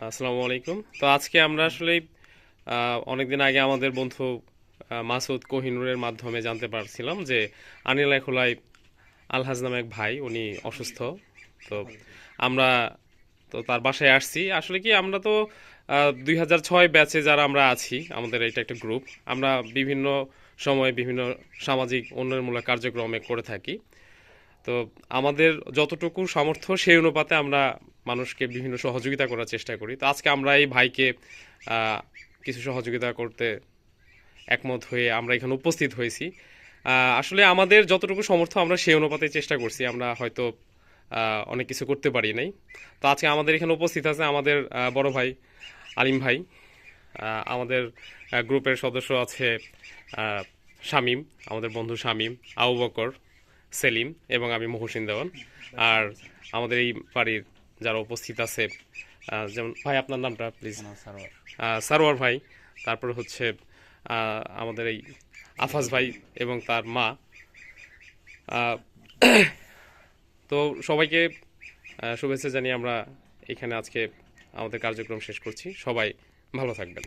আসসালামু আলাইকুম। তো আজকে আমরা আসলে অনেকদিন আগে আমাদের বন্ধু মাসুদ কোহিনুরের মাধ্যমে জানতে পারছিলাম যে আনিলা খোলায় আলহাজ নামে এক ভাই, উনি অসুস্থ। তো আমরা তার বাসায় আসছি। আসলে কি আমরা তো 2006 ব্যাচে যারা আমরা আছি, আমাদের এটা একটা গ্রুপ। আমরা বিভিন্ন সময় বিভিন্ন সামাজিক উন্নয়নমূলক কার্যক্রমে করে থাকি। তো আমাদের যতটুকু সামর্থ্য সেই অনুপাতে আমরা মানুষকে বিভিন্ন সহযোগিতা করার চেষ্টা করি। তো আজকে আমরা এই ভাইকে আহ, কিছু সহযোগিতা করতে একমত হয়ে আমরা এখানে উপস্থিত হয়েছি। আসলে আমাদের যতটুকু সামর্থ্য আমরা সেই অনুপাতে চেষ্টা করছি। আমরা হয়তো অনেক কিছু করতে পারি নাই। তো আজকে আমাদের এখানে উপস্থিত আছে আমাদের বড় ভাই আলিম ভাই। আমাদের গ্রুপের সদস্য আছে আহ, শামীম, আমাদের বন্ধু শামীম, আবু বকর, সেলিম এবং আমি মহসিন দেওয়ান। আর আমাদের এই বাড়ির যারা উপস্থিত আছে, যেমন ভাই আপনার নামটা প্লিজ। সারোয়ার ভাই, তারপর হচ্ছে আমাদের এই আফাজ ভাই এবং তার মা। আহ, তো সবাইকে শুভেচ্ছা জানিয়ে আমরা এখানে আজকে আমাদের কার্যক্রম শেষ করছি। সবাই ভালো থাকবেন।